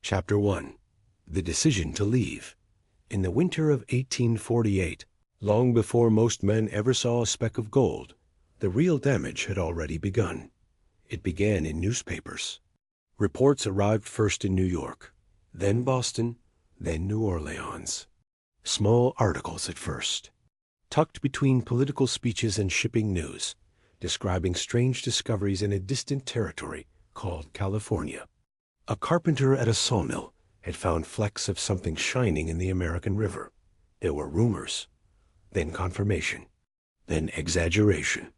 Chapter 1. The Decision to Leave. In the winter of 1848, long before most men ever saw a speck of gold, the real damage had already begun. It began in newspapers. Reports arrived first in New York, then Boston, then New Orleans. Small articles at first, tucked between political speeches and shipping news, describing strange discoveries in a distant territory called California. A carpenter at a sawmill had found flecks of something shining in the American River. There were rumors, then confirmation, then exaggeration.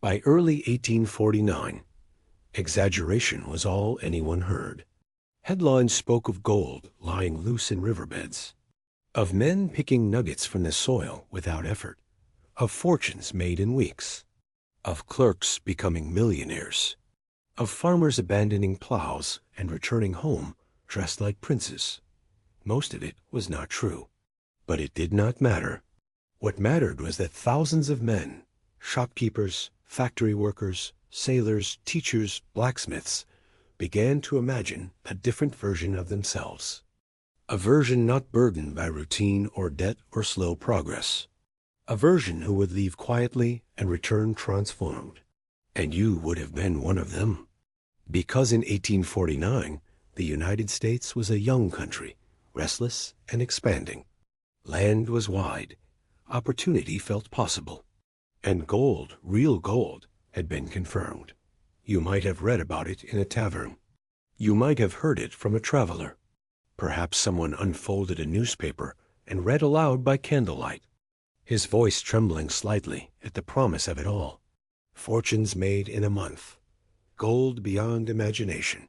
By early 1849, exaggeration was all anyone heard. Headlines spoke of gold lying loose in riverbeds, of men picking nuggets from the soil without effort, of fortunes made in weeks, of clerks becoming millionaires, of farmers abandoning plows and returning home dressed like princes. Most of it was not true, but it did not matter. What mattered was that thousands of men, shopkeepers, factory workers, sailors, teachers, blacksmiths, began to imagine a different version of themselves. A version not burdened by routine or debt or slow progress. A version who would leave quietly and return transformed. And you would have been one of them. Because in 1849, the United States was a young country, restless and expanding. Land was wide. Opportunity felt possible. And gold, real gold, had been confirmed. You might have read about it in a tavern. You might have heard it from a traveler. Perhaps someone unfolded a newspaper and read aloud by candlelight, his voice trembling slightly at the promise of it all. Fortunes made in a month. Gold beyond imagination.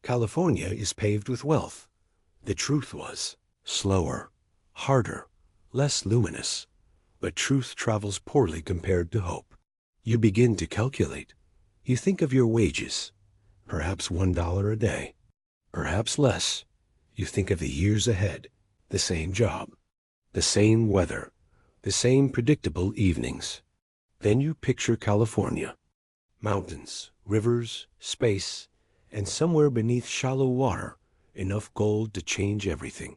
California is paved with wealth. The truth was slower, harder, less luminous. But truth travels poorly compared to hope. You begin to calculate. You think of your wages, perhaps $1 a day, perhaps less. You think of the years ahead, the same job, the same weather, the same predictable evenings. Then you picture California. Mountains, rivers, space, and somewhere beneath shallow water, enough gold to change everything.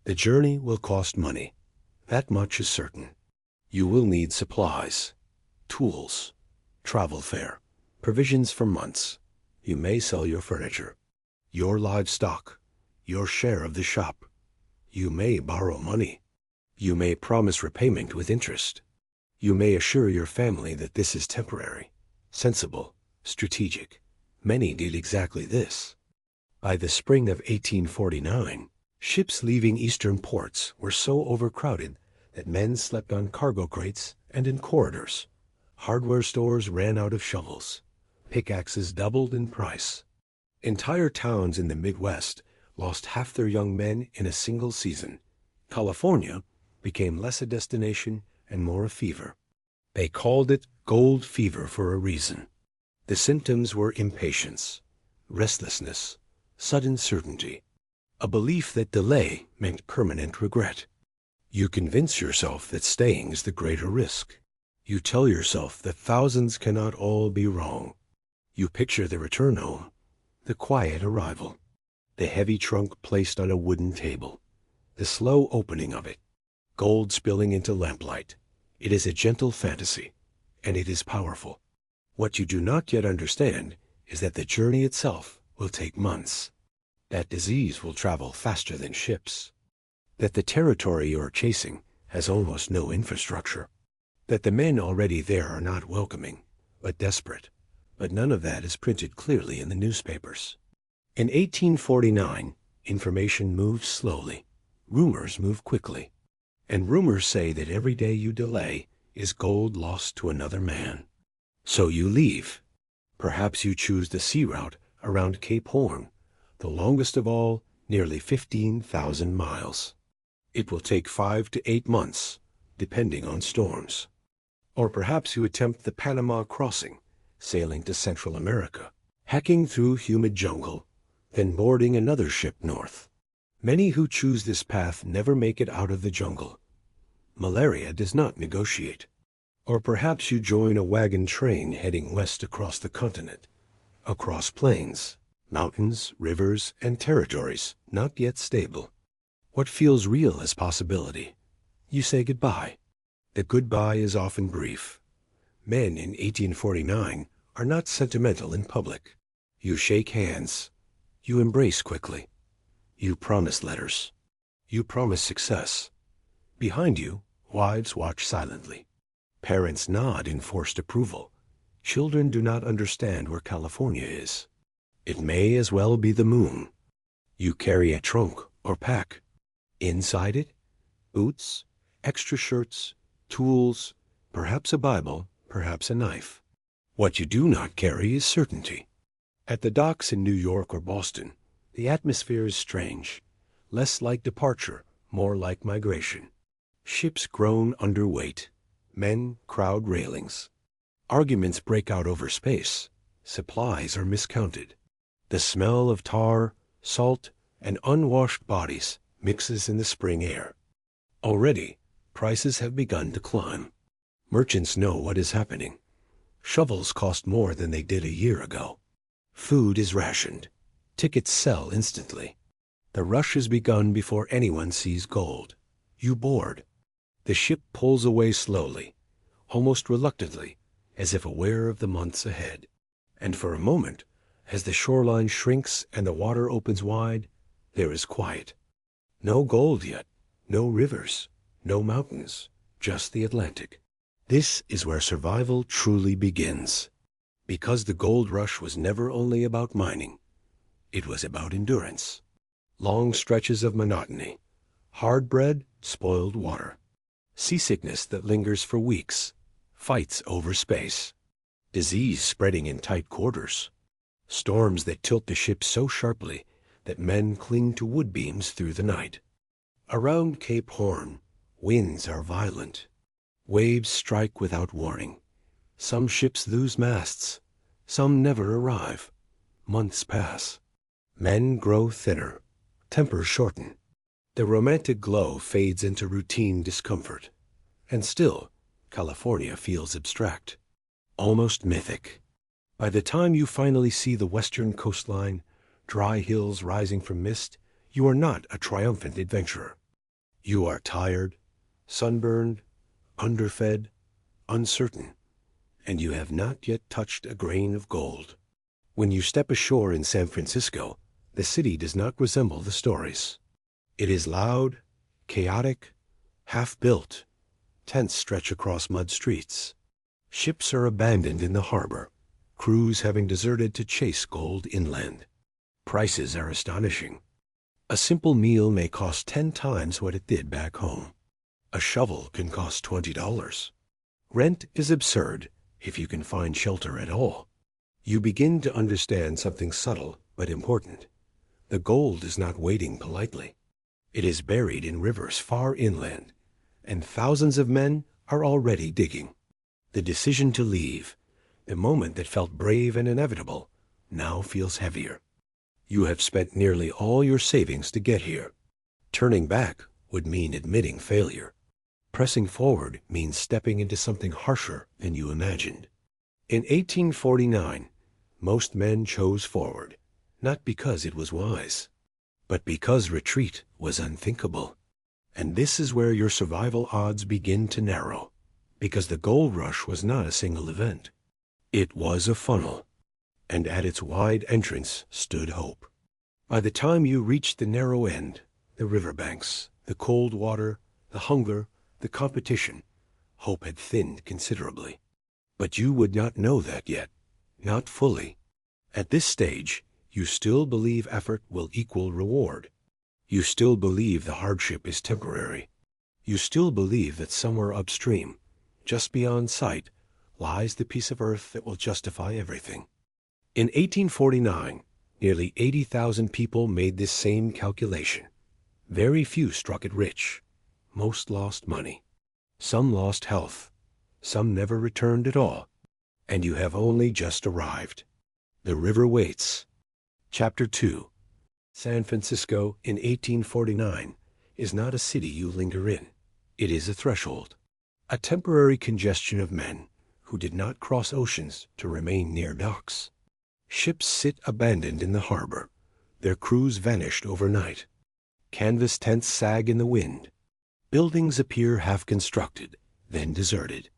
The journey will cost money. That much is certain. You will need supplies, tools, travel fare, provisions for months. You may sell your furniture, your livestock, your share of the shop. You may borrow money. You may promise repayment with interest. You may assure your family that this is temporary, sensible, strategic. Many did exactly this. By the spring of 1849, ships leaving eastern ports were so overcrowded that men slept on cargo crates and in corridors. Hardware stores ran out of shovels. Pickaxes doubled in price. Entire towns in the Midwest lost half their young men in a single season. California became less a destination and more a fever. They called it gold fever for a reason. The symptoms were impatience, restlessness, sudden certainty, a belief that delay meant permanent regret. You convince yourself that staying is the greater risk. You tell yourself that thousands cannot all be wrong. You picture the return home, the quiet arrival, the heavy trunk placed on a wooden table, the slow opening of it, gold spilling into lamplight. It is a gentle fantasy, and it is powerful. What you do not yet understand is that the journey itself will take months, that disease will travel faster than ships, that the territory you are chasing has almost no infrastructure, that the men already there are not welcoming, but desperate. But none of that is printed clearly in the newspapers. In 1849, information moved slowly. Rumors move quickly. And rumors say that every day you delay is gold lost to another man. So you leave. Perhaps you choose the sea route around Cape Horn, the longest of all, nearly 15,000 miles. It will take 5 to 8 months, depending on storms. Or perhaps you attempt the Panama crossing, sailing to Central America, hacking through humid jungle, then boarding another ship north. Many who choose this path never make it out of the jungle. Malaria does not negotiate. Or perhaps you join a wagon train heading west across the continent, across plains, Mountains, rivers, and territories not yet stable. What feels real as possibility? You say goodbye. The goodbye is often brief. Men in 1849 are not sentimental in public. You shake hands. You embrace quickly. You promise letters. You promise success. Behind you, wives watch silently. Parents nod in forced approval. Children do not understand where California is. It may as well be the moon. You carry a trunk or pack. Inside it, boots, extra shirts, tools, perhaps a Bible, perhaps a knife. What you do not carry is certainty. At the docks in New York or Boston, the atmosphere is strange, less like departure, more like migration. Ships groan under weight. Men crowd railings. Arguments break out over space. Supplies are miscounted. The smell of tar, salt, and unwashed bodies mixes in the spring air. Already, prices have begun to climb. Merchants know what is happening. Shovels cost more than they did a year ago. Food is rationed. Tickets sell instantly. The rush has begun before anyone sees gold. You board. The ship pulls away slowly, almost reluctantly, as if aware of the months ahead. And for a moment, as the shoreline shrinks and the water opens wide, there is quiet. No gold yet, no rivers, no mountains, just the Atlantic. This is where survival truly begins. Because the gold rush was never only about mining. It was about endurance. Long stretches of monotony. Hard bread, spoiled water. Seasickness that lingers for weeks. Fights over space. Disease spreading in tight quarters. Storms that tilt the ship so sharply that men cling to wood beams through the night. Around Cape Horn, winds are violent. Waves strike without warning. Some ships lose masts. Some never arrive. Months pass. Men grow thinner. Tempers shorten. The romantic glow fades into routine discomfort. And still, California feels abstract. Almost mythic. By the time you finally see the western coastline, dry hills rising from mist, you are not a triumphant adventurer. You are tired, sunburned, underfed, uncertain, and you have not yet touched a grain of gold. When you step ashore in San Francisco, the city does not resemble the stories. It is loud, chaotic, half-built. Tents stretch across mud streets. Ships are abandoned in the harbor, crews having deserted to chase gold inland. Prices are astonishing. A simple meal may cost 10 times what it did back home. A shovel can cost $20. Rent is absurd if you can find shelter at all. You begin to understand something subtle but important. The gold is not waiting politely. It is buried in rivers far inland, and thousands of men are already digging. The decision to leave, the moment that felt brave and inevitable, now feels heavier. You have spent nearly all your savings to get here. Turning back would mean admitting failure. Pressing forward means stepping into something harsher than you imagined. In 1849, most men chose forward, not because it was wise, but because retreat was unthinkable. And this is where your survival odds begin to narrow, because the gold rush was not a single event. It was a funnel, and at its wide entrance stood hope. By the time you reached the narrow end, the riverbanks, the cold water, the hunger, the competition, hope had thinned considerably. But you would not know that yet, not fully. At this stage, you still believe effort will equal reward. You still believe the hardship is temporary. You still believe that somewhere upstream, just beyond sight, lies the piece of earth that will justify everything. In 1849, nearly 80,000 people made this same calculation. Very few struck it rich. Most lost money. Some lost health. Some never returned at all. And you have only just arrived. The river waits. Chapter 2. San Francisco in 1849 is not a city you linger in. It is a threshold. A temporary congestion of men who did not cross oceans to remain near docks. Ships sit abandoned in the harbor, their crews vanished overnight. Canvas tents sag in the wind. Buildings appear half-constructed, then deserted.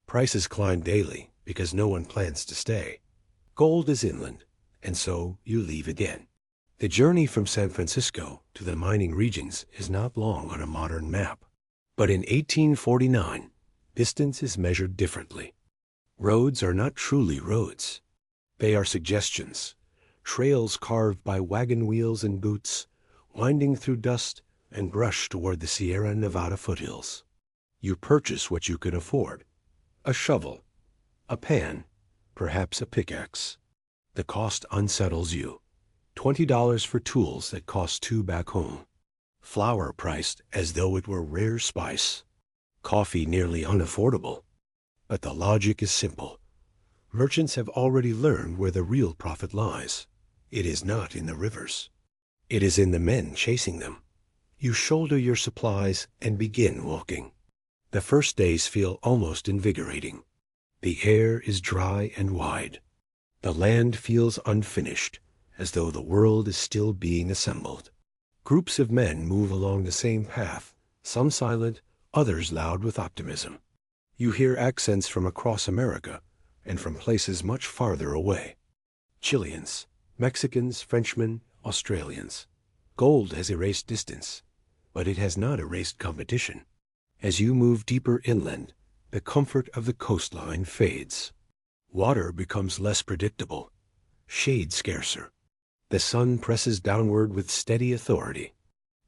Prices climb daily because no one plans to stay. Gold is inland, and so you leave again. The journey from San Francisco to the mining regions is not long on a modern map. But in 1849, distance is measured differently. Roads are not truly roads. They are suggestions, trails carved by wagon wheels and boots, winding through dust and brush toward the Sierra Nevada foothills. You purchase what you can afford: a shovel, a pan, perhaps a pickaxe. The cost unsettles you. $20 for tools that cost $2 back home. Flour priced as though it were rare spice. Coffee nearly unaffordable. But the logic is simple. Merchants have already learned where the real profit lies. It is not in the rivers. It is in the men chasing them. You shoulder your supplies and begin walking. The first days feel almost invigorating. The air is dry and wide. The land feels unfinished, as though the world is still being assembled. Groups of men move along the same path, some silent, others loud with optimism. You hear accents from across America and from places much farther away. Chileans, Mexicans, Frenchmen, Australians. Gold has erased distance, but it has not erased competition. As you move deeper inland, the comfort of the coastline fades. Water becomes less predictable, shade scarcer. The sun presses downward with steady authority.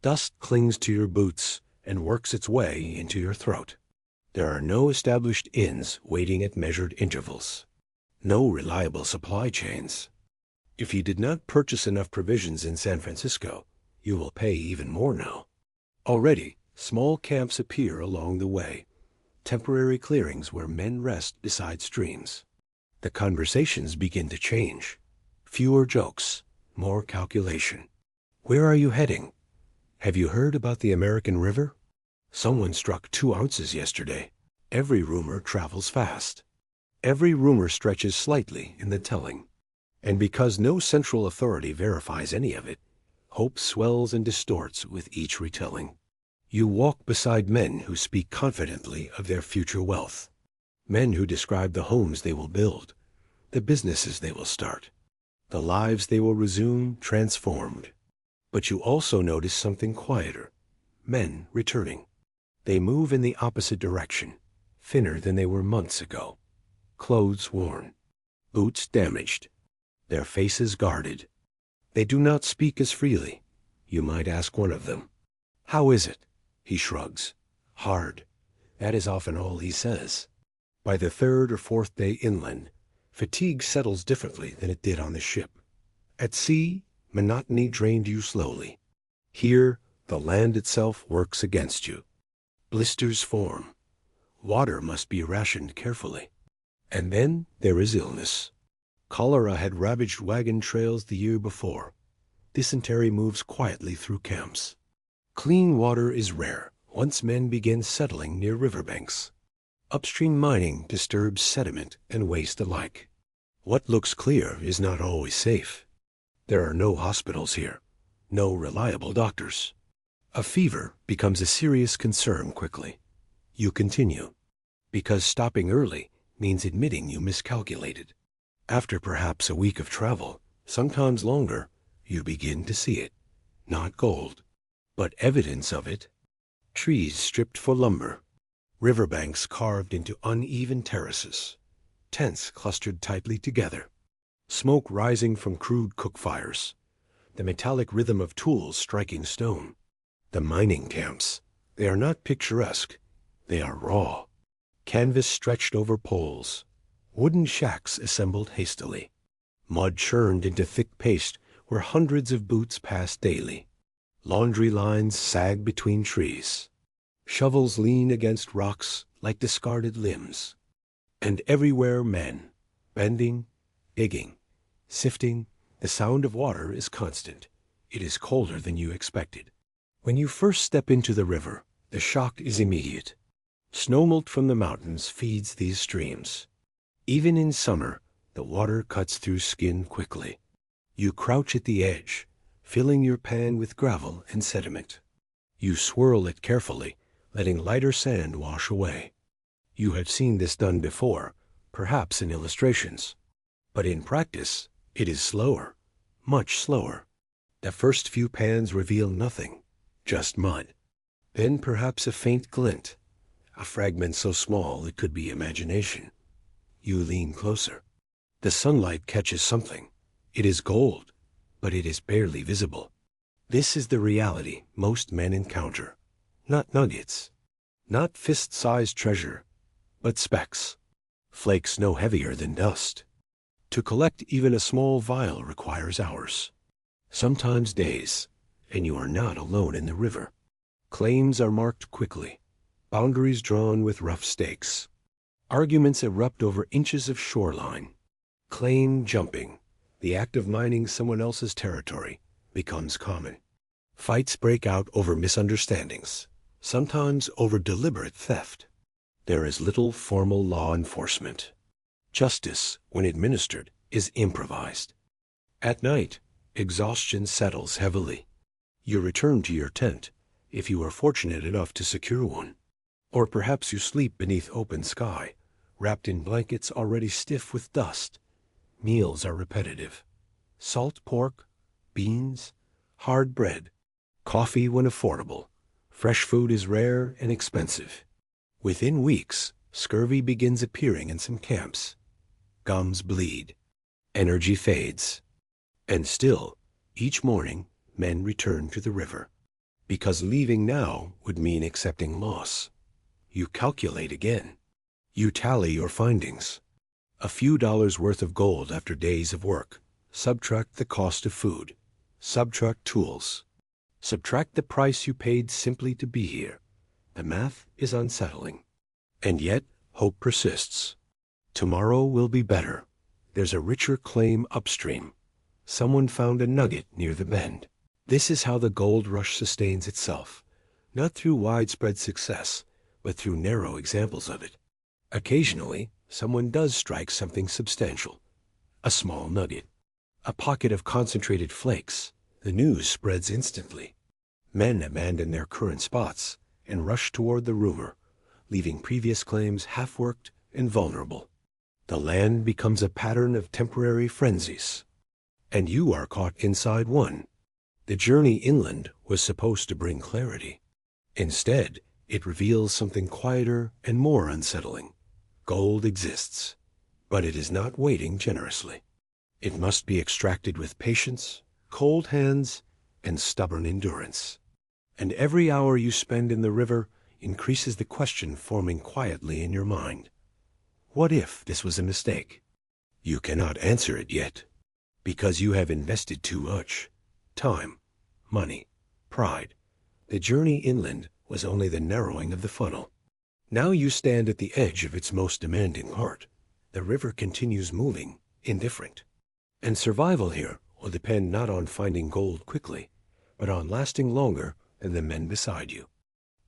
Dust clings to your boots and works its way into your throat. There are no established inns waiting at measured intervals. No reliable supply chains. If you did not purchase enough provisions in San Francisco, you will pay even more now. Already, small camps appear along the way, temporary clearings where men rest beside streams. The conversations begin to change. Fewer jokes, more calculation. Where are you heading? Have you heard about the American River? Someone struck 2 ounces yesterday. Every rumor travels fast. Every rumor stretches slightly in the telling. And because no central authority verifies any of it, hope swells and distorts with each retelling. You walk beside men who speak confidently of their future wealth. Men who describe the homes they will build, the businesses they will start, the lives they will resume transformed. But you also notice something quieter. Men returning. They move in the opposite direction, thinner than they were months ago. Clothes worn, boots damaged, their faces guarded. They do not speak as freely. You might ask one of them, "How is it?" He shrugs. Hard. That is often all he says. By the 3rd or 4th day inland, fatigue settles differently than it did on the ship. At sea, monotony drained you slowly. Here, the land itself works against you. Blisters form. Water must be rationed carefully. And then there is illness. Cholera had ravaged wagon trails the year before. Dysentery moves quietly through camps. Clean water is rare once men begin settling near riverbanks. Upstream mining disturbs sediment and waste alike. What looks clear is not always safe. There are no hospitals here, no reliable doctors. A fever becomes a serious concern quickly. You continue, because stopping early means admitting you miscalculated. After perhaps a week of travel, sometimes longer, you begin to see it. Not gold, but evidence of it. Trees stripped for lumber. Riverbanks carved into uneven terraces. Tents clustered tightly together. Smoke rising from crude cook fires. The metallic rhythm of tools striking stone. The mining camps. They are not picturesque. They are raw. Canvas stretched over poles. Wooden shacks assembled hastily. Mud churned into thick paste where hundreds of boots pass daily. Laundry lines sag between trees. Shovels lean against rocks like discarded limbs. And everywhere men, bending, digging, sifting. The sound of water is constant. It is colder than you expected. When you first step into the river, the shock is immediate. Snowmelt from the mountains feeds these streams. Even in summer, The water cuts through skin quickly. You crouch at the edge, filling your pan with gravel and sediment. You swirl it carefully, letting lighter sand wash away. You have seen this done before, perhaps in illustrations. But in practice, it is slower, much slower. The first few pans reveal nothing, just mud. Then perhaps a faint glint, a fragment so small it could be imagination. You lean closer. The sunlight catches something. It is gold, but it is barely visible. This is the reality most men encounter. Not nuggets, not fist-sized treasure, but specks, flakes no heavier than dust. To collect even a small vial requires hours, sometimes days, and you are not alone in the river. Claims are marked quickly, boundaries drawn with rough stakes. Arguments erupt over inches of shoreline. Claim jumping, the act of mining someone else's territory, becomes common. Fights break out over misunderstandings, sometimes over deliberate theft. There is little formal law enforcement. Justice, when administered, is improvised. At night, exhaustion settles heavily. You return to your tent, if you are fortunate enough to secure one. Or perhaps you sleep beneath open sky, wrapped in blankets already stiff with dust. Meals are repetitive. Salt pork, beans, hard bread, coffee when affordable. Fresh food is rare and expensive. Within weeks, scurvy begins appearing in some camps. Gums bleed. Energy fades. And still, each morning, men return to the river. Because leaving now would mean accepting loss. You calculate again. You tally your findings. A few dollars worth of gold after days of work. Subtract the cost of food. Subtract tools. Subtract the price you paid simply to be here. The math is unsettling. And yet, hope persists. Tomorrow will be better. There's a richer claim upstream. Someone found a nugget near the bend. This is how the gold rush sustains itself, not through widespread success, but through narrow examples of it. Occasionally, someone does strike something substantial. A small nugget. A pocket of concentrated flakes. The news spreads instantly. Men abandon their current spots and rush toward the rumor, leaving previous claims half-worked and vulnerable. The land becomes a pattern of temporary frenzies. And you are caught inside one. The journey inland was supposed to bring clarity. Instead, it reveals something quieter and more unsettling. Gold exists, but it is not waiting generously. It must be extracted with patience, cold hands, and stubborn endurance. And every hour you spend in the river increases the question forming quietly in your mind. What if this was a mistake? You cannot answer it yet, because you have invested too much. Time, money, pride. The journey inland was only the narrowing of the funnel. Now you stand at the edge of its most demanding part. The river continues moving, indifferent. And survival here will depend not on finding gold quickly, but on lasting longer than the men beside you.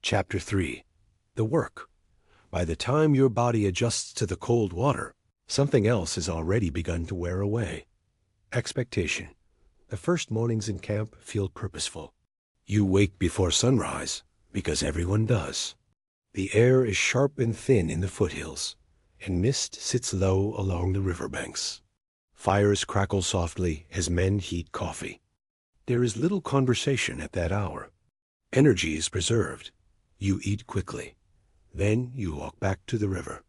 Chapter 3. The work. By the time your body adjusts to the cold water, something else has already begun to wear away. Expectation. The first mornings in camp feel purposeful. You wake before sunrise, because everyone does. The air is sharp and thin in the foothills, and mist sits low along the riverbanks. Fires crackle softly as men heat coffee. There is little conversation at that hour. Energy is preserved. You eat quickly. Then you walk back to the river.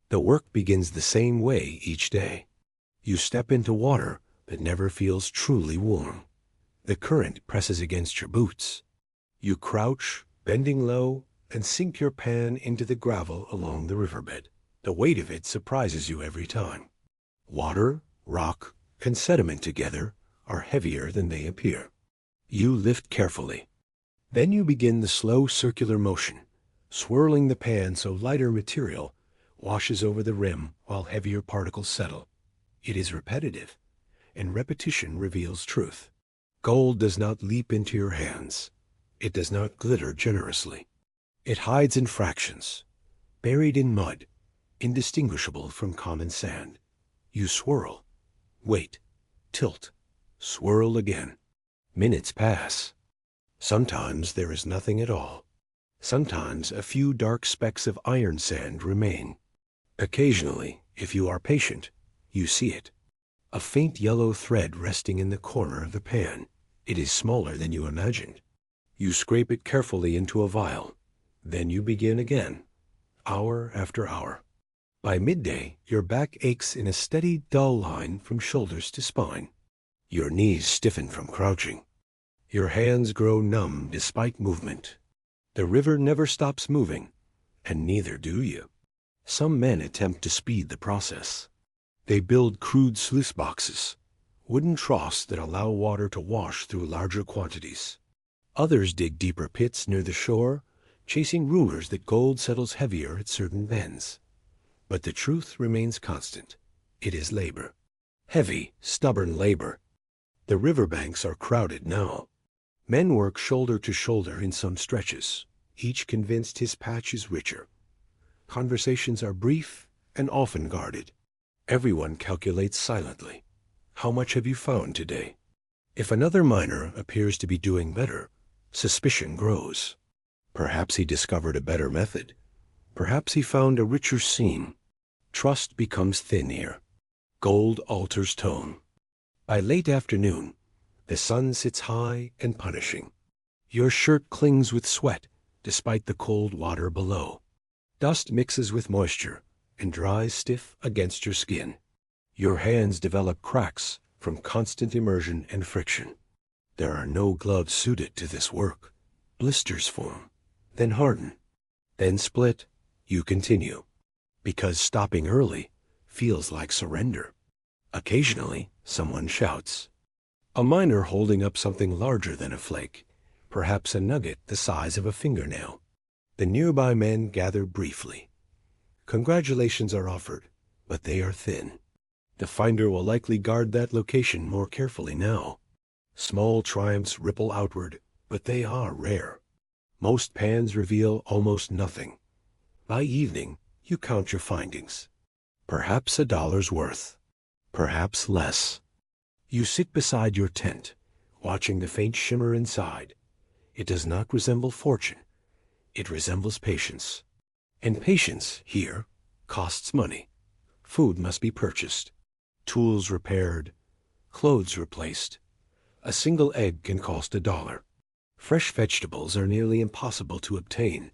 The work begins the same way each day. You step into water that never feels truly warm. The current presses against your boots. You crouch, bending low, and sink your pan into the gravel along the riverbed. The weight of it surprises you every time. Water, rock, and sediment together are heavier than they appear. You lift carefully. Then you begin the slow circular motion, swirling the pan so lighter material washes over the rim while heavier particles settle. It is repetitive, and repetition reveals truth. Gold does not leap into your hands. It does not glitter generously. It hides in fractions, buried in mud, indistinguishable from common sand. You swirl, wait, tilt, swirl again. Minutes pass. Sometimes there is nothing at all. Sometimes a few dark specks of iron sand remain. Occasionally, if you are patient, you see it. A faint yellow thread resting in the corner of the pan. It is smaller than you imagined. You scrape it carefully into a vial. Then you begin again, hour after hour. By midday, your back aches in a steady, dull line from shoulders to spine. Your knees stiffen from crouching. Your hands grow numb despite movement. The river never stops moving, and neither do you. Some men attempt to speed the process. They build crude sluice boxes, wooden troughs that allow water to wash through larger quantities. Others dig deeper pits near the shore, chasing rumors that gold settles heavier at certain bends. But the truth remains constant. It is labor. Heavy, stubborn labor. The riverbanks are crowded now. Men work shoulder to shoulder in some stretches, each convinced his patch is richer. Conversations are brief and often guarded. Everyone calculates silently. How much have you found today? If another miner appears to be doing better, suspicion grows. Perhaps he discovered a better method. Perhaps he found a richer seam. Trust becomes thin here. Gold alters tone. By late afternoon, the sun sits high and punishing. Your shirt clings with sweat despite the cold water below. Dust mixes with moisture and dries stiff against your skin. Your hands develop cracks from constant immersion and friction. There are no gloves suited to this work. Blisters form, then harden, then split. You continue, because stopping early feels like surrender. Occasionally, someone shouts. A miner holding up something larger than a flake, perhaps a nugget the size of a fingernail. The nearby men gather briefly. Congratulations are offered, but they are thin. The finder will likely guard that location more carefully now. Small triumphs ripple outward, but they are rare. Most pans reveal almost nothing. By evening, you count your findings. Perhaps $1's worth. Perhaps less. You sit beside your tent, watching the faint shimmer inside. It does not resemble fortune. It resembles patience. And patience, here, costs money. Food must be purchased. Tools repaired. Clothes replaced. A single egg can cost $1. Fresh vegetables are nearly impossible to obtain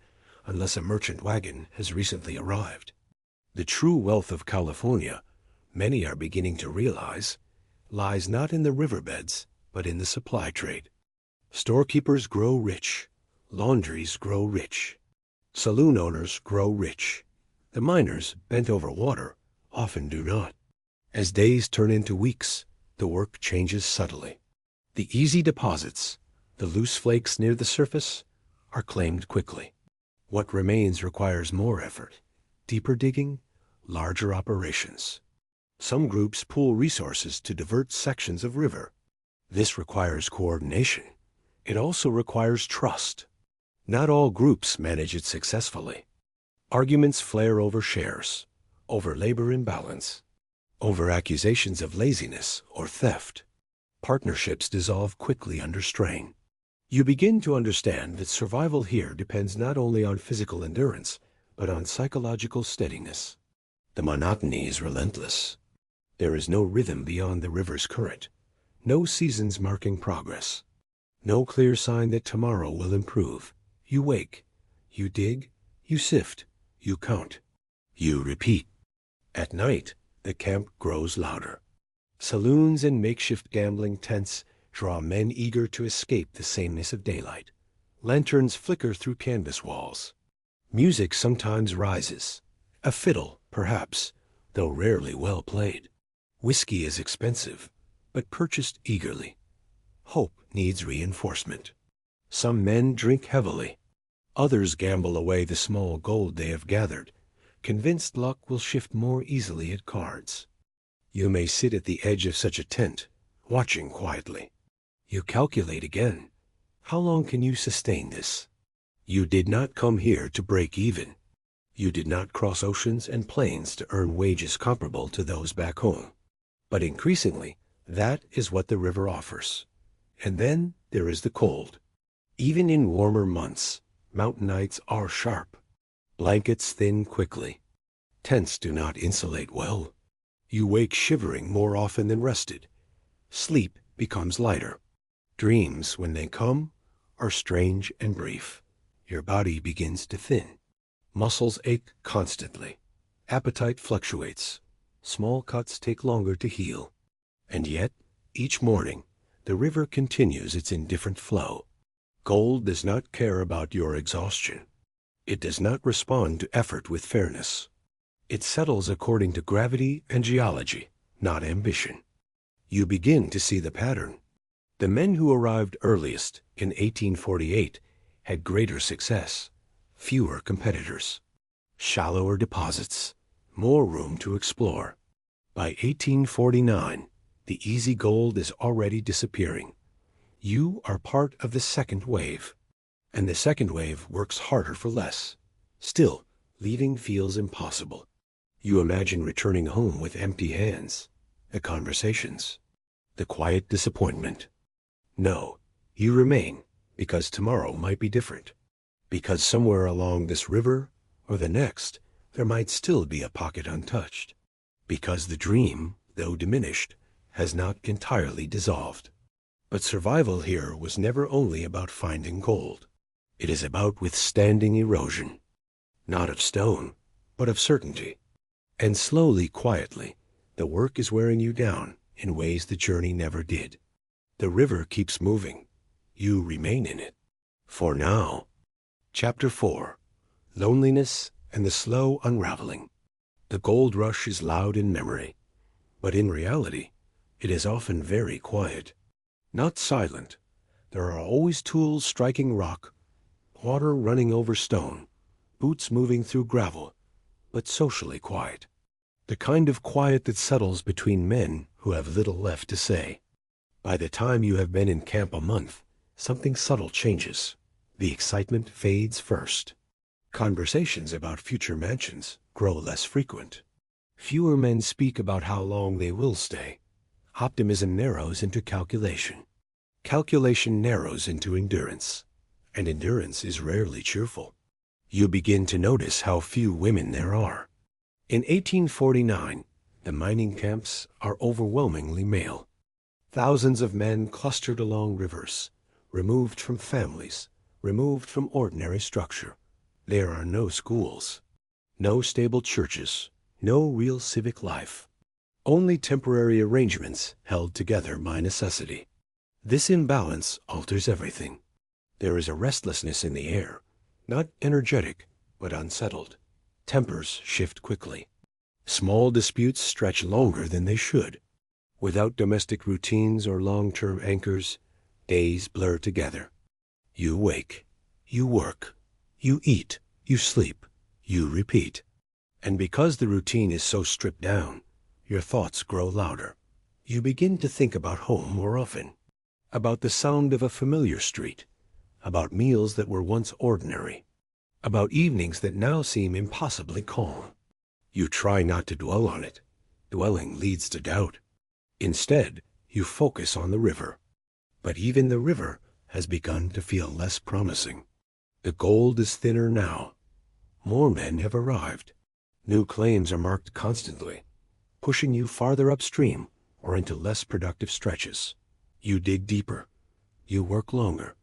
unless a merchant wagon has recently arrived. The true wealth of California, many are beginning to realize, lies not in the riverbeds, but in the supply trade. Storekeepers grow rich. Laundries grow rich. Saloon owners grow rich. The miners, bent over water, often do not. As days turn into weeks, the work changes subtly. The easy deposits, the loose flakes near the surface, are claimed quickly. What remains requires more effort, deeper digging, larger operations. Some groups pool resources to divert sections of river. This requires coordination. It also requires trust. Not all groups manage it successfully. Arguments flare over shares, over labor imbalance, over accusations of laziness or theft. Partnerships dissolve quickly under strain. You begin to understand that survival here depends not only on physical endurance, but on psychological steadiness. The monotony is relentless. There is no rhythm beyond the river's current, no seasons marking progress, no clear sign that tomorrow will improve. You wake, you dig, you sift, you count, you repeat. At night, the camp grows louder. Saloons and makeshift gambling tents draw men eager to escape the sameness of daylight. Lanterns flicker through canvas walls. Music sometimes rises. A fiddle, perhaps, though rarely well played. Whiskey is expensive, but purchased eagerly. Hope needs reinforcement. Some men drink heavily. Others gamble away the small gold they have gathered, convinced luck will shift more easily at cards. You may sit at the edge of such a tent, watching quietly. You calculate again. How long can you sustain this? You did not come here to break even. You did not cross oceans and plains to earn wages comparable to those back home. But increasingly, that is what the river offers. And then there is the cold. Even in warmer months, mountain nights are sharp. Blankets thin quickly. Tents do not insulate well. You wake shivering more often than rested. Sleep becomes lighter. Dreams, when they come, are strange and brief. Your body begins to thin. Muscles ache constantly. Appetite fluctuates. Small cuts take longer to heal. And yet, each morning, the river continues its indifferent flow. Gold does not care about your exhaustion. It does not respond to effort with fairness. It settles according to gravity and geology, not ambition. You begin to see the pattern. The men who arrived earliest in 1848 had greater success, fewer competitors, shallower deposits, more room to explore. By 1849, the easy gold is already disappearing. You are part of the second wave, and the second wave works harder for less. Still, leaving feels impossible. You imagine returning home with empty hands, the conversations, the quiet disappointment. No, you remain, because tomorrow might be different. Because somewhere along this river, or the next, there might still be a pocket untouched. Because the dream, though diminished, has not entirely dissolved. But survival here was never only about finding gold. It is about withstanding erosion, not of stone, but of certainty. And slowly, quietly, the work is wearing you down in ways the journey never did. The river keeps moving. You remain in it. For now. Chapter 4. Loneliness and the Slow Unraveling. The gold rush is loud in memory, but in reality, it is often very quiet. Not silent. There are always tools striking rock, water running over stone, boots moving through gravel, but socially quiet. The kind of quiet that settles between men who have little left to say. By the time you have been in camp a month, something subtle changes. The excitement fades first. Conversations about future mansions grow less frequent. Fewer men speak about how long they will stay. Optimism narrows into calculation. Calculation narrows into endurance. And endurance is rarely cheerful. You begin to notice how few women there are. In 1849, the mining camps are overwhelmingly male. Thousands of men clustered along rivers, removed from families, removed from ordinary structure. There are no schools, no stable churches, no real civic life. Only temporary arrangements held together by necessity. This imbalance alters everything. There is a restlessness in the air, not energetic, but unsettled. Tempers shift quickly. Small disputes stretch longer than they should. Without domestic routines or long-term anchors, days blur together. You wake, you work, you eat, you sleep, you repeat. And because the routine is so stripped down, your thoughts grow louder. You begin to think about home more often, about the sound of a familiar street, about meals that were once ordinary, about evenings that now seem impossibly calm. You try not to dwell on it. Dwelling leads to doubt. Instead, you focus on the river. But even the river has begun to feel less promising. The gold is thinner now. More men have arrived. New claims are marked constantly, pushing you farther upstream or into less productive stretches. You dig deeper. You work longer.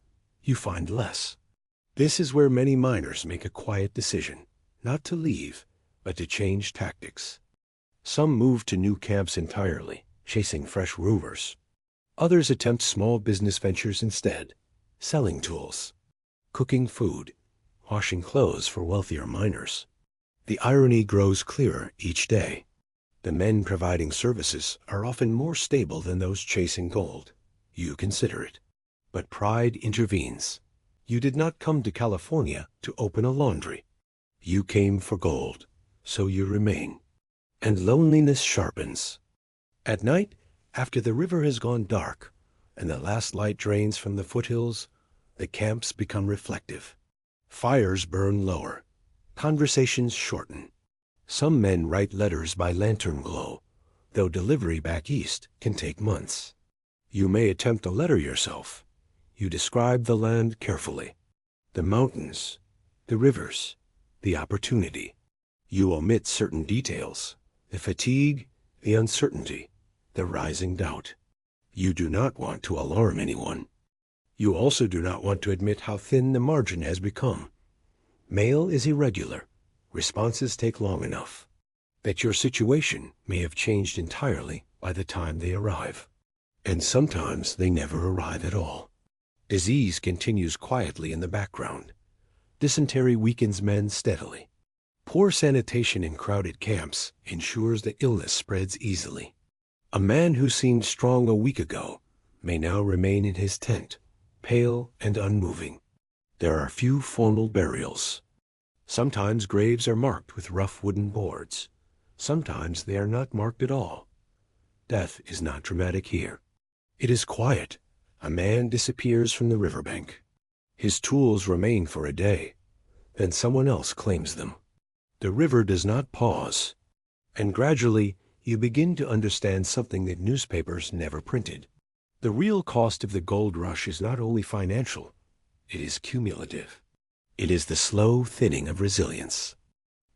You find less. This is where many miners make a quiet decision, not to leave, but to change tactics. Some move to new camps entirely, chasing fresh rumors. Others attempt small business ventures instead, selling tools, cooking food, washing clothes for wealthier miners. The irony grows clearer each day. The men providing services are often more stable than those chasing gold. You consider it. But pride intervenes. You did not come to California to open a laundry. You came for gold, so you remain. And loneliness sharpens. At night, after the river has gone dark, and the last light drains from the foothills, the camps become reflective. Fires burn lower. Conversations shorten. Some men write letters by lantern glow, though delivery back east can take months. You may attempt a letter yourself. You describe the land carefully. The mountains, the rivers, the opportunity. You omit certain details, the fatigue, the uncertainty, the rising doubt. You do not want to alarm anyone. You also do not want to admit how thin the margin has become. Mail is irregular. Responses take long enough. That your situation may have changed entirely by the time they arrive. And sometimes they never arrive at all. Disease continues quietly in the background. Dysentery weakens men steadily. Poor sanitation in crowded camps ensures that illness spreads easily. A man who seemed strong a week ago may now remain in his tent, pale and unmoving. There are few formal burials. Sometimes graves are marked with rough wooden boards. Sometimes they are not marked at all. Death is not dramatic here. It is quiet. A man disappears from the riverbank. His tools remain for a day. Then someone else claims them. The river does not pause. And gradually, you begin to understand something that newspapers never printed. The real cost of the gold rush is not only financial, it is cumulative. It is the slow thinning of resilience.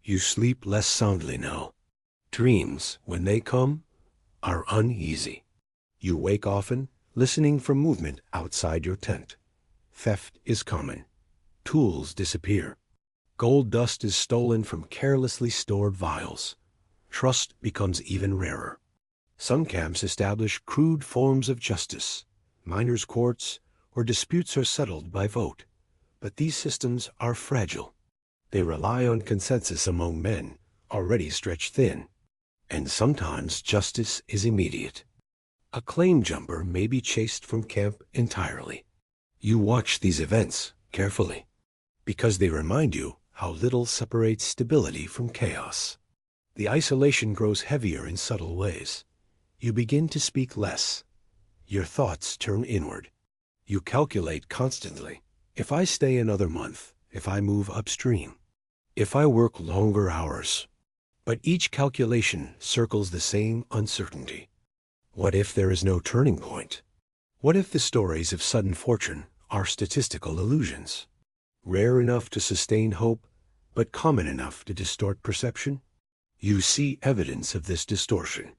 You sleep less soundly now. Dreams, when they come, are uneasy. You wake often, listening for movement outside your tent. Theft is common. Tools disappear. Gold dust is stolen from carelessly stored vials. Trust becomes even rarer. Some camps establish crude forms of justice. Miners' courts or disputes are settled by vote. But these systems are fragile. They rely on consensus among men, already stretched thin. And sometimes justice is immediate. A claim jumper may be chased from camp entirely. You watch these events carefully, because they remind you how little separates stability from chaos. The isolation grows heavier in subtle ways. You begin to speak less. Your thoughts turn inward. You calculate constantly. If I stay another month, if I move upstream, if I work longer hours. But each calculation circles the same uncertainty. What if there is no turning point? What if the stories of sudden fortune are statistical illusions? Rare enough to sustain hope, but common enough to distort perception? You see evidence of this distortion.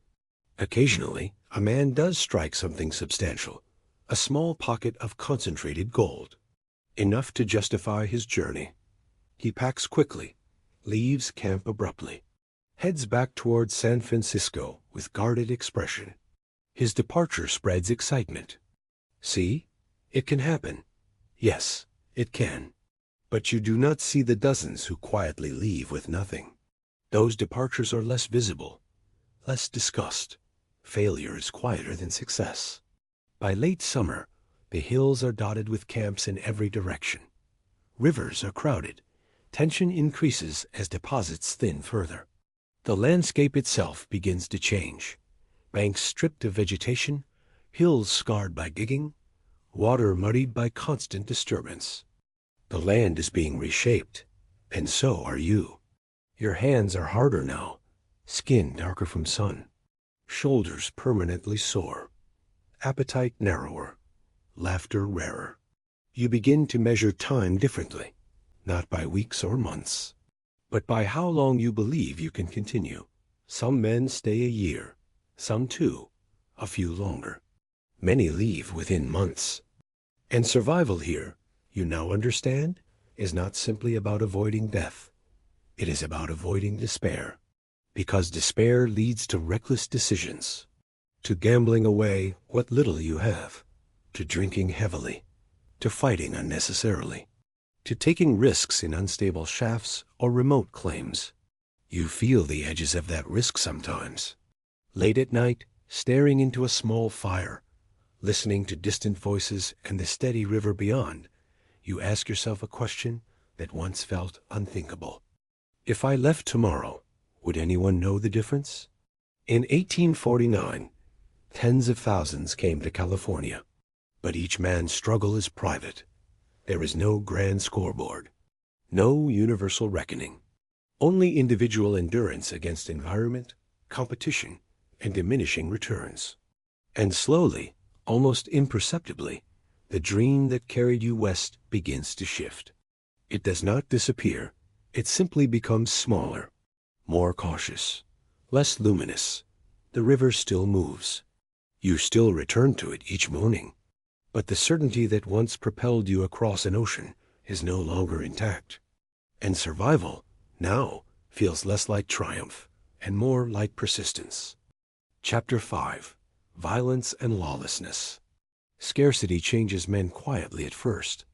Occasionally, a man does strike something substantial, a small pocket of concentrated gold, enough to justify his journey. He packs quickly, leaves camp abruptly, heads back toward San Francisco with guarded expression. His departure spreads excitement. See, it can happen. Yes, it can. But you do not see the dozens who quietly leave with nothing. Those departures are less visible, less discussed. Failure is quieter than success. By late summer, the hills are dotted with camps in every direction. Rivers are crowded. Tension increases as deposits thin further. The landscape itself begins to change. Banks stripped of vegetation, hills scarred by digging, water muddied by constant disturbance. The land is being reshaped, and so are you. Your hands are harder now, skin darker from sun, shoulders permanently sore, appetite narrower, laughter rarer. You begin to measure time differently, not by weeks or months, but by how long you believe you can continue. Some men stay a year, some 2, a few longer. Many leave within months. And survival here, you now understand, is not simply about avoiding death. It is about avoiding despair, because despair leads to reckless decisions, to gambling away what little you have, to drinking heavily, to fighting unnecessarily, to taking risks in unstable shafts or remote claims. You feel the edges of that risk sometimes. Late at night, staring into a small fire, listening to distant voices and the steady river beyond, you ask yourself a question that once felt unthinkable. If I left tomorrow, would anyone know the difference? In 1849, tens of thousands came to California, but each man's struggle is private. There is no grand scoreboard, no universal reckoning. Only individual endurance against environment, competition, and diminishing returns. And slowly, almost imperceptibly, the dream that carried you west begins to shift. It does not disappear. It simply becomes smaller, more cautious, less luminous. The river still moves. You still return to it each morning. But the certainty that once propelled you across an ocean is no longer intact. And survival, now, feels less like triumph and more like persistence. Chapter 5. Violence and Lawlessness. Scarcity changes men quietly at first.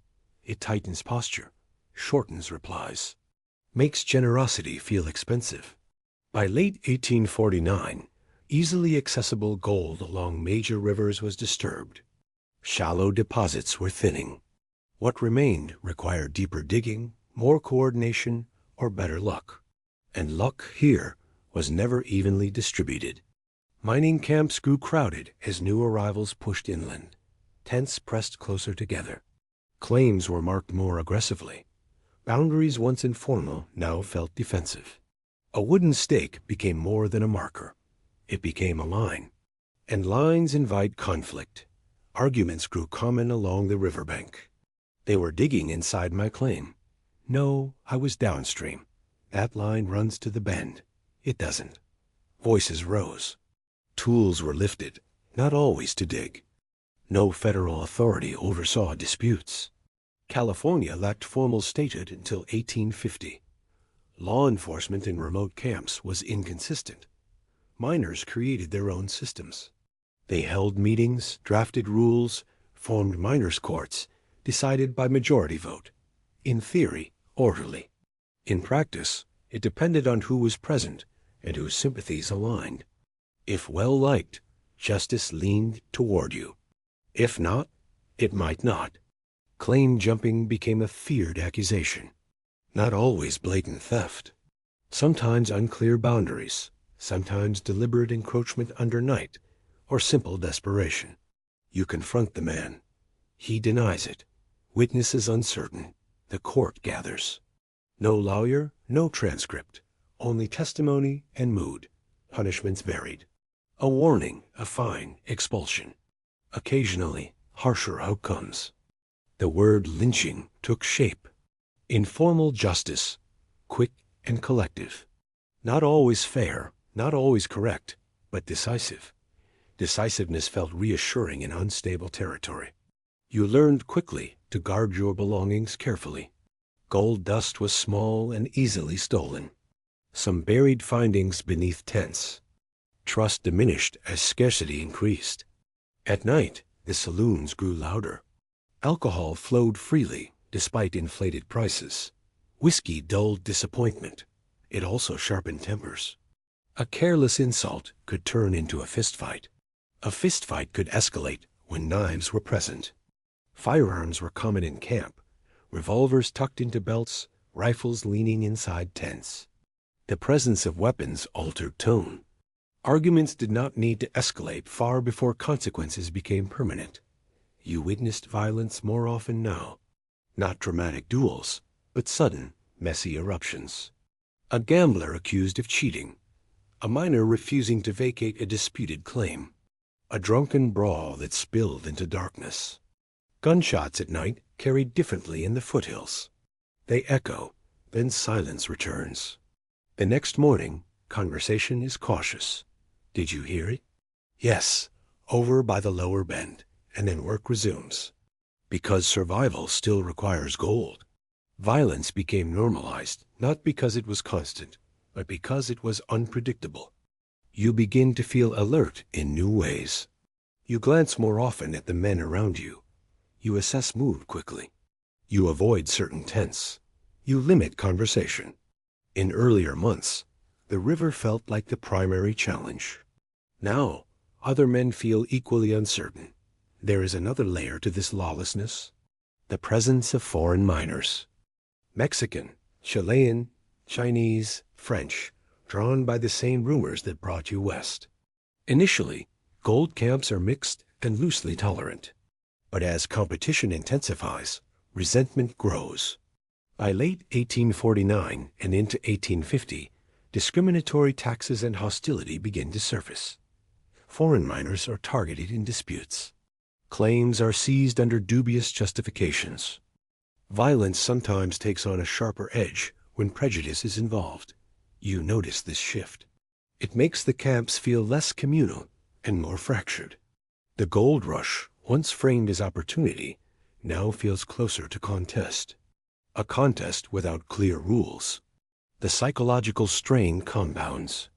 It tightens posture, shortens replies, makes generosity feel expensive. By late 1849, easily accessible gold along major rivers was disturbed. Shallow deposits were thinning. What remained required deeper digging, more coordination, or better luck. And luck here was never evenly distributed. Mining camps grew crowded as new arrivals pushed inland. Tents pressed closer together. Claims were marked more aggressively. Boundaries once informal now felt defensive. A wooden stake became more than a marker. It became a line. And lines invite conflict. Arguments grew common along the riverbank. They were digging inside my claim. No, I was downstream. That line runs to the bend. It doesn't. Voices rose. Tools were lifted, not always to dig. No federal authority oversaw disputes. California lacked formal statehood until 1850. Law enforcement in remote camps was inconsistent. Miners created their own systems. They held meetings, drafted rules, formed miners' courts, decided by majority vote. In theory, orderly. In practice, it depended on who was present and whose sympathies aligned. If well liked, justice leaned toward you. If not, it might not. Claim jumping became a feared accusation. Not always blatant theft. Sometimes unclear boundaries, sometimes deliberate encroachment under night, or simple desperation. You confront the man. He denies it. Witnesses uncertain. The court gathers. No lawyer, no transcript. Only testimony and mood. Punishments varied. A warning, a fine, expulsion. Occasionally, harsher outcomes. The word lynching took shape. Informal justice, quick and collective. Not always fair, not always correct, but decisive. Decisiveness felt reassuring in unstable territory. You learned quickly to guard your belongings carefully. Gold dust was small and easily stolen. Some buried findings beneath tents. Trust diminished as scarcity increased. At night, the saloons grew louder. Alcohol flowed freely, despite inflated prices. Whiskey dulled disappointment. It also sharpened tempers. A careless insult could turn into a fistfight. A fistfight could escalate when knives were present. Firearms were common in camp, revolvers tucked into belts, rifles leaning inside tents. The presence of weapons altered tone. Arguments did not need to escalate far before consequences became permanent. You witnessed violence more often now. Not dramatic duels, but sudden, messy eruptions. A gambler accused of cheating. A miner refusing to vacate a disputed claim. A drunken brawl that spilled into darkness. Gunshots at night carried differently in the foothills. They echo, then silence returns. The next morning, conversation is cautious. Did you hear it? Yes, over by the lower bend, and then work resumes. Because survival still requires gold. Violence became normalized, not because it was constant, but because it was unpredictable. You begin to feel alert in new ways. You glance more often at the men around you. You assess mood quickly. You avoid certain tents. You limit conversation. In earlier months, the river felt like the primary challenge. Now, other men feel equally uncertain. There is another layer to this lawlessness. The presence of foreign miners. Mexican, Chilean, Chinese, French, drawn by the same rumors that brought you west. Initially, gold camps are mixed and loosely tolerant. But as competition intensifies, resentment grows. By late 1849 and into 1850, discriminatory taxes and hostility begin to surface. Foreign miners are targeted in disputes. Claims are seized under dubious justifications. Violence sometimes takes on a sharper edge when prejudice is involved. You notice this shift. It makes the camps feel less communal and more fractured. The gold rush, once framed as opportunity, now feels closer to contest. A contest without clear rules. The psychological strain compounds.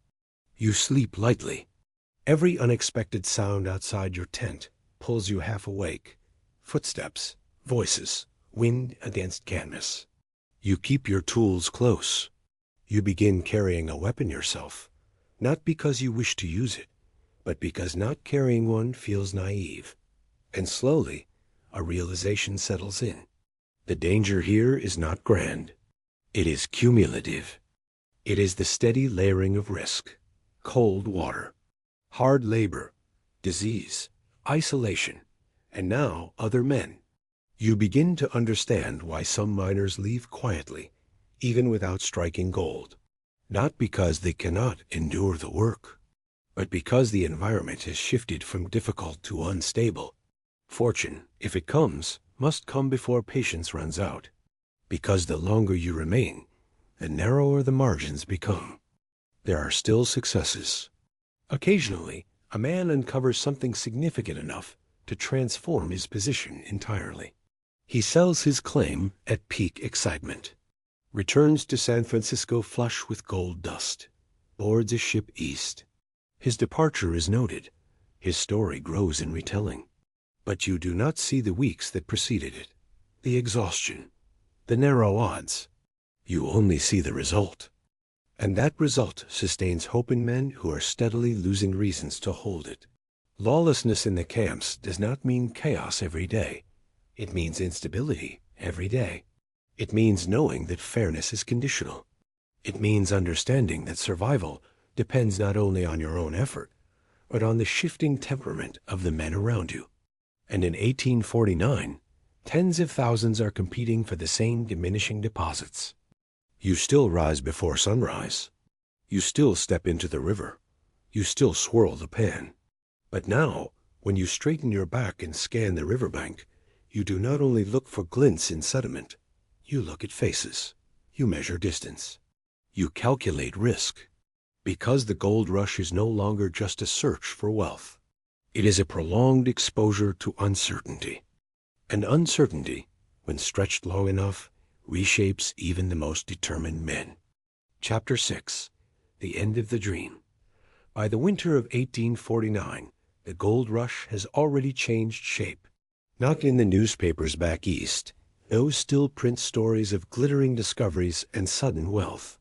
You sleep lightly. Every unexpected sound outside your tent pulls you half awake. Footsteps, voices, wind against canvas. You keep your tools close. You begin carrying a weapon yourself, not because you wish to use it, but because not carrying one feels naive. And slowly, a realization settles in. The danger here is not grand. It is cumulative. It is the steady layering of risk. Cold water, hard labor, disease, isolation, and now other men. You begin to understand why some miners leave quietly, even without striking gold. Not because they cannot endure the work, but because the environment has shifted from difficult to unstable. Fortune, if it comes, must come before patience runs out, because the longer you remain, the narrower the margins become. There are still successes. Occasionally, a man uncovers something significant enough to transform his position entirely. He sells his claim at peak excitement, returns to San Francisco flush with gold dust, boards a ship east. His departure is noted. His story grows in retelling. But you do not see the weeks that preceded it, the exhaustion, the narrow odds. You only see the result. And that result sustains hope in men who are steadily losing reasons to hold it. Lawlessness in the camps does not mean chaos every day. It means instability every day. It means knowing that fairness is conditional. It means understanding that survival depends not only on your own effort, but on the shifting temperament of the men around you. And in 1849, tens of thousands are competing for the same diminishing deposits. You still rise before sunrise. You still step into the river. You still swirl the pan. But now, when you straighten your back and scan the riverbank, you do not only look for glints in sediment. You look at faces. You measure distance. You calculate risk. Because the gold rush is no longer just a search for wealth. It is a prolonged exposure to uncertainty. And uncertainty, when stretched long enough, reshapes even the most determined men. Chapter 6. The End of the Dream. By the winter of 1849, the gold rush has already changed shape. Not in the newspapers back east. Those still print stories of glittering discoveries and sudden wealth.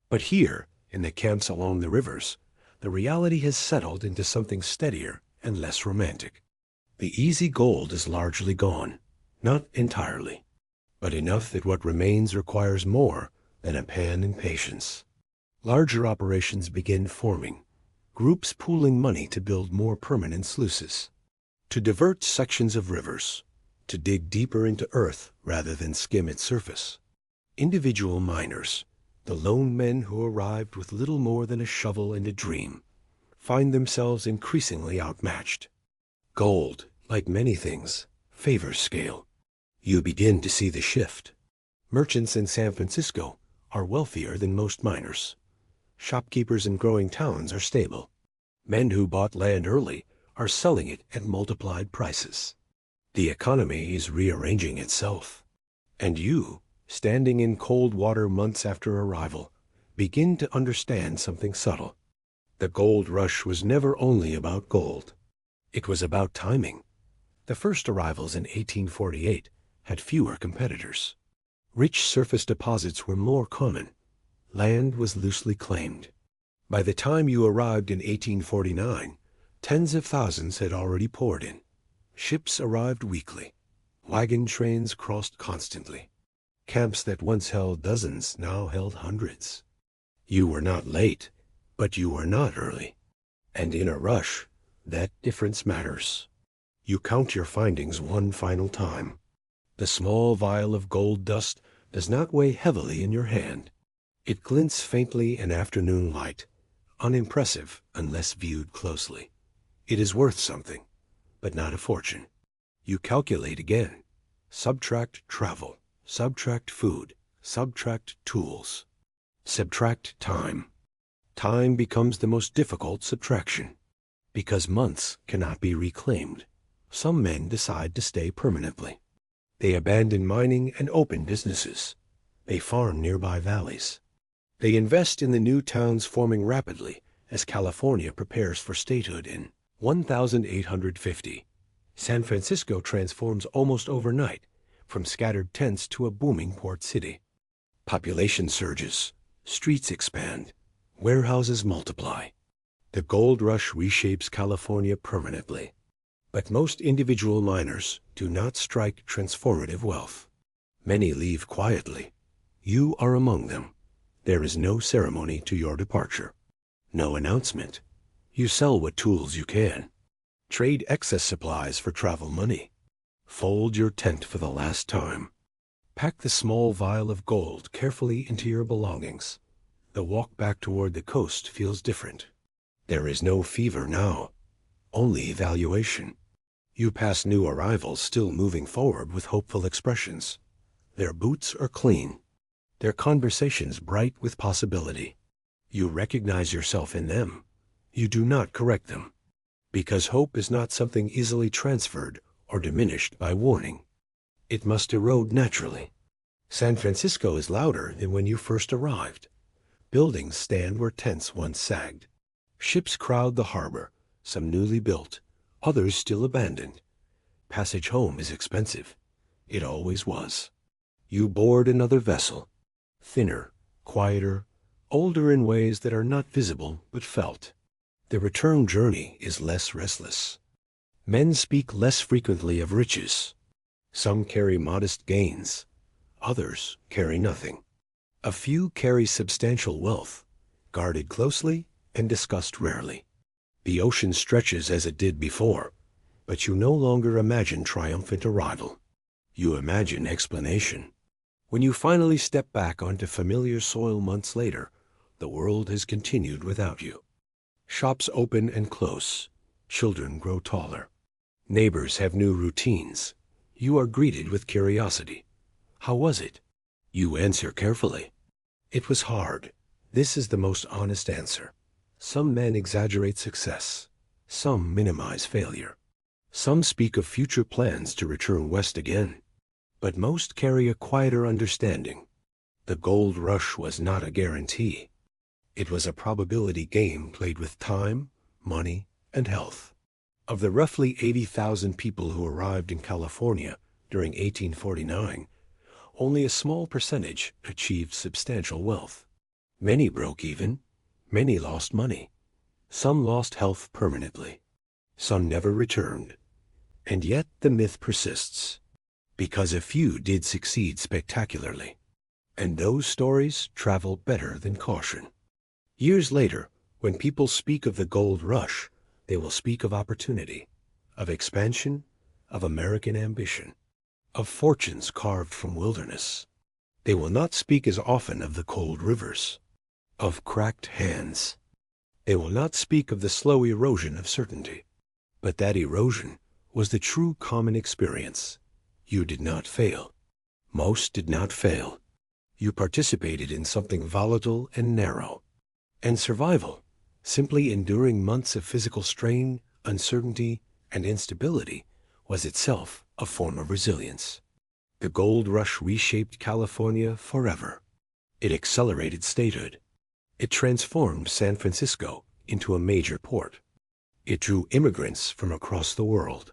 But here, in the camps along the rivers, the reality has settled into something steadier and less romantic. The easy gold is largely gone, not entirely, but enough that what remains requires more than a pan and patience. Larger operations begin forming, groups pooling money to build more permanent sluices, to divert sections of rivers, to dig deeper into earth rather than skim its surface. Individual miners, the lone men who arrived with little more than a shovel and a dream, find themselves increasingly outmatched. Gold, like many things, favors scale. You begin to see the shift. Merchants in San Francisco are wealthier than most miners. Shopkeepers in growing towns are stable. Men who bought land early are selling it at multiplied prices. The economy is rearranging itself. And you, standing in cold water months after arrival, begin to understand something subtle. The gold rush was never only about gold. It was about timing. The first arrivals in 1848 had fewer competitors. Rich surface deposits were more common. Land was loosely claimed. By the time you arrived in 1849, tens of thousands had already poured in. Ships arrived weekly. Wagon trains crossed constantly. Camps that once held dozens now held hundreds. You were not late, but you were not early. And in a rush, that difference matters. You count your findings one final time. The small vial of gold dust does not weigh heavily in your hand. It glints faintly in afternoon light, unimpressive unless viewed closely. It is worth something, but not a fortune. You calculate again. Subtract travel, subtract food, subtract tools, subtract time. Time becomes the most difficult subtraction, because months cannot be reclaimed. Some men decide to stay permanently. They abandon mining and open businesses. They farm nearby valleys. They invest in the new towns forming rapidly as California prepares for statehood in 1850. San Francisco transforms almost overnight from scattered tents to a booming port city. Population surges, streets expand, warehouses multiply. The gold rush reshapes California permanently. But most individual miners do not strike transformative wealth. Many leave quietly. You are among them. There is no ceremony to your departure. No announcement. You sell what tools you can. Trade excess supplies for travel money. Fold your tent for the last time. Pack the small vial of gold carefully into your belongings. The walk back toward the coast feels different. There is no fever now, only evaluation. You pass new arrivals still moving forward with hopeful expressions. Their boots are clean, their conversations bright with possibility. You recognize yourself in them. You do not correct them, because hope is not something easily transferred or diminished by warning. It must erode naturally. San Francisco is louder than when you first arrived. Buildings stand where tents once sagged. Ships crowd the harbor, some newly built, others still abandoned. Passage home is expensive. It always was. You board another vessel, thinner, quieter, older in ways that are not visible but felt. The return journey is less restless. Men speak less frequently of riches. Some carry modest gains. Others carry nothing. A few carry substantial wealth, guarded closely and discussed rarely. The ocean stretches as it did before, but you no longer imagine triumphant arrival. You imagine explanation. When you finally step back onto familiar soil months later, the world has continued without you. Shops open and close. Children grow taller. Neighbors have new routines. You are greeted with curiosity. How was it? You answer carefully. It was hard. This is the most honest answer. Some men exaggerate success. Some minimize failure. Some speak of future plans to return west again. But most carry a quieter understanding. The gold rush was not a guarantee. It was a probability game played with time, money, and health. Of the roughly 80,000 people who arrived in California during 1849, only a small percentage achieved substantial wealth. Many broke even. Many lost money. Some lost health permanently. Some never returned. And yet the myth persists, because a few did succeed spectacularly. And those stories travel better than caution. Years later, when people speak of the gold rush, they will speak of opportunity, of expansion, of American ambition, of fortunes carved from wilderness. They will not speak as often of the cold rivers, of cracked hands. They will not speak of the slow erosion of certainty. But that erosion was the true common experience. You did not fail. Most did not fail. You participated in something volatile and narrow. And survival, simply enduring months of physical strain, uncertainty, and instability, was itself a form of resilience. The gold rush reshaped California forever. It accelerated statehood. It transformed San Francisco into a major port. It drew immigrants from across the world.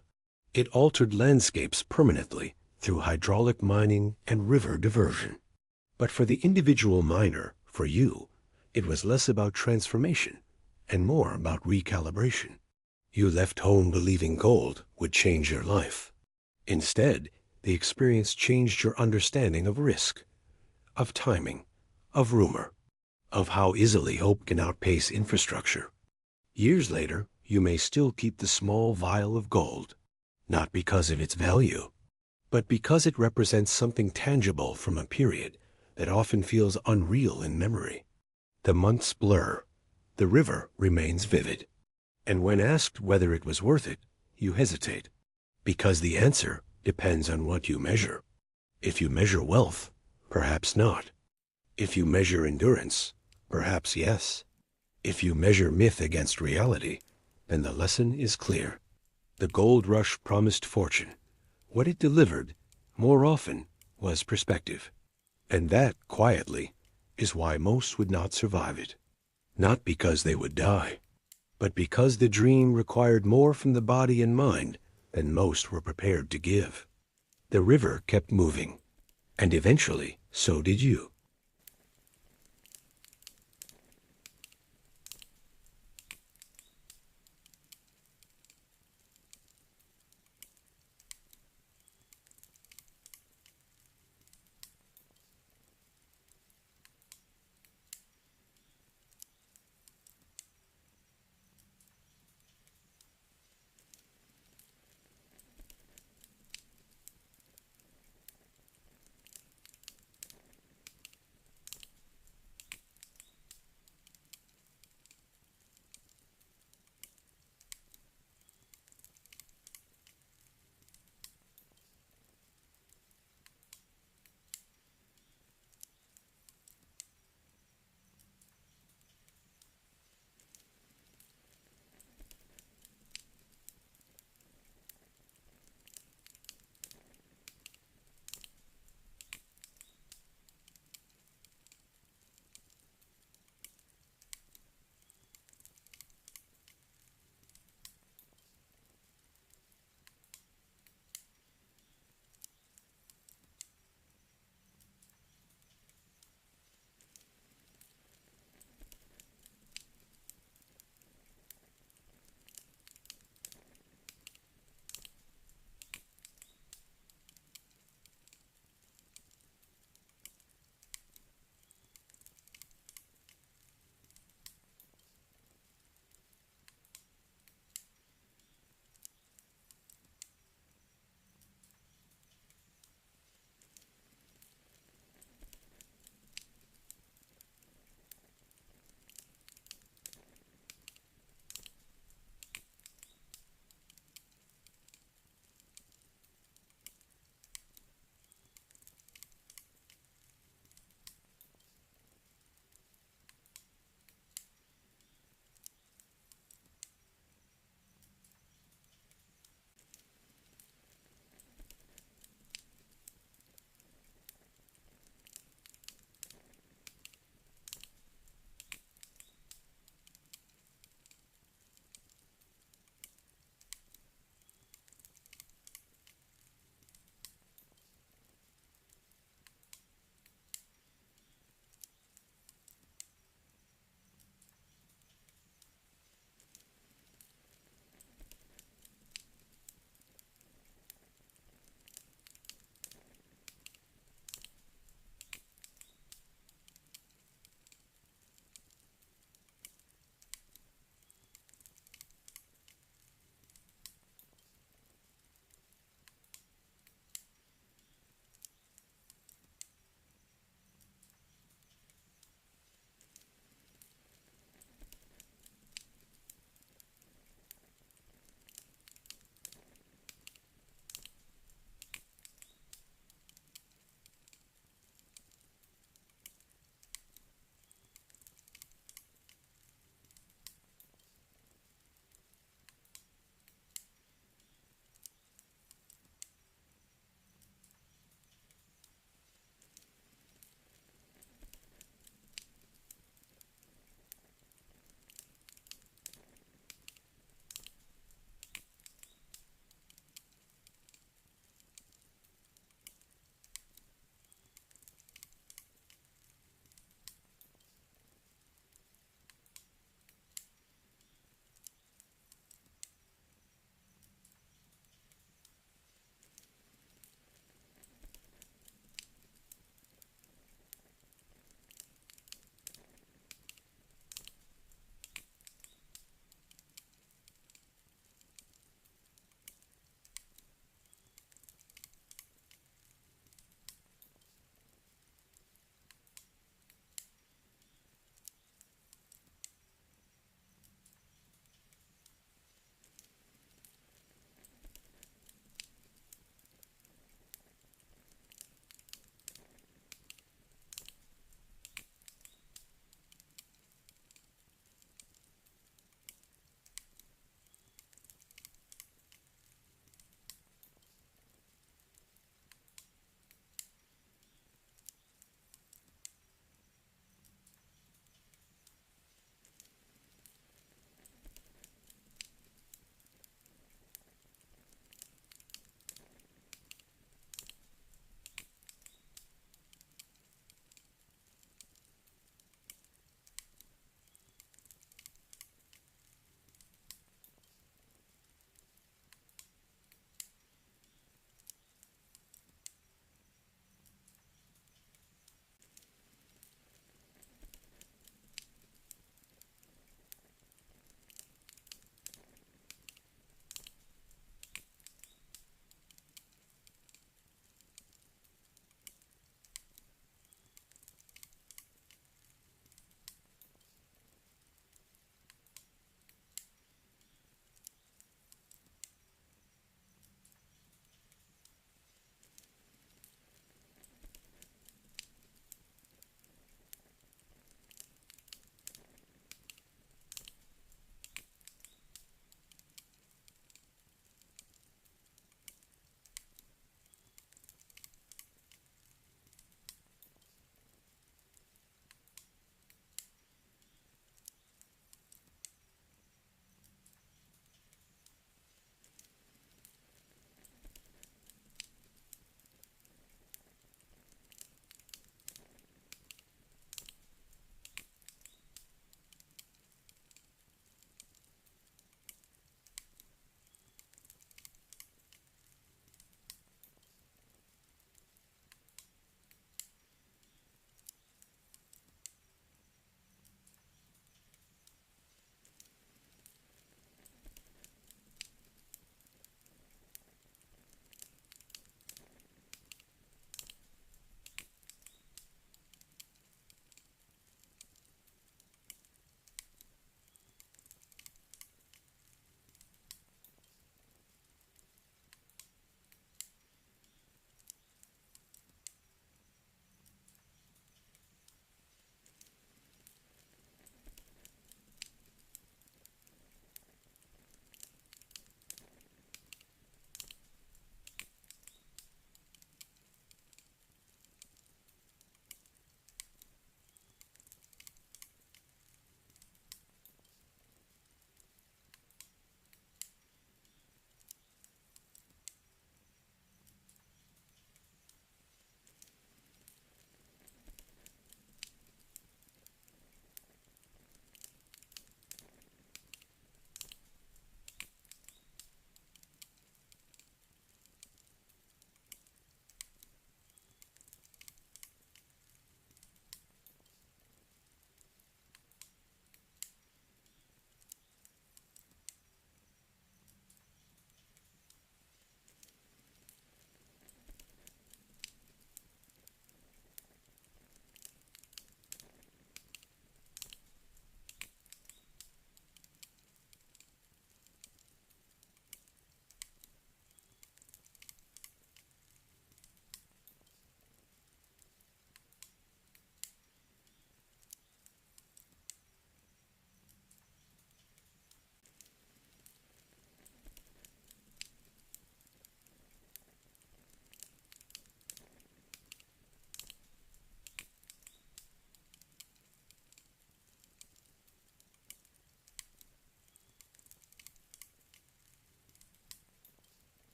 It altered landscapes permanently through hydraulic mining and river diversion. But for the individual miner, for you, it was less about transformation and more about recalibration. You left home believing gold would change your life. Instead, the experience changed your understanding of risk, of timing, of rumor, of how easily hope can outpace infrastructure. Years later, you may still keep the small vial of gold, not because of its value, but because it represents something tangible from a period that often feels unreal in memory. The months blur. The river remains vivid. And when asked whether it was worth it, you hesitate. Because the answer depends on what you measure. If you measure wealth, perhaps not. If you measure endurance, perhaps yes. If you measure myth against reality, then the lesson is clear. The gold rush promised fortune. What it delivered, more often, was perspective. And that, quietly, is why most would not survive it. Not because they would die, but because the dream required more from the body and mind than most were prepared to give. The river kept moving, and eventually so did you.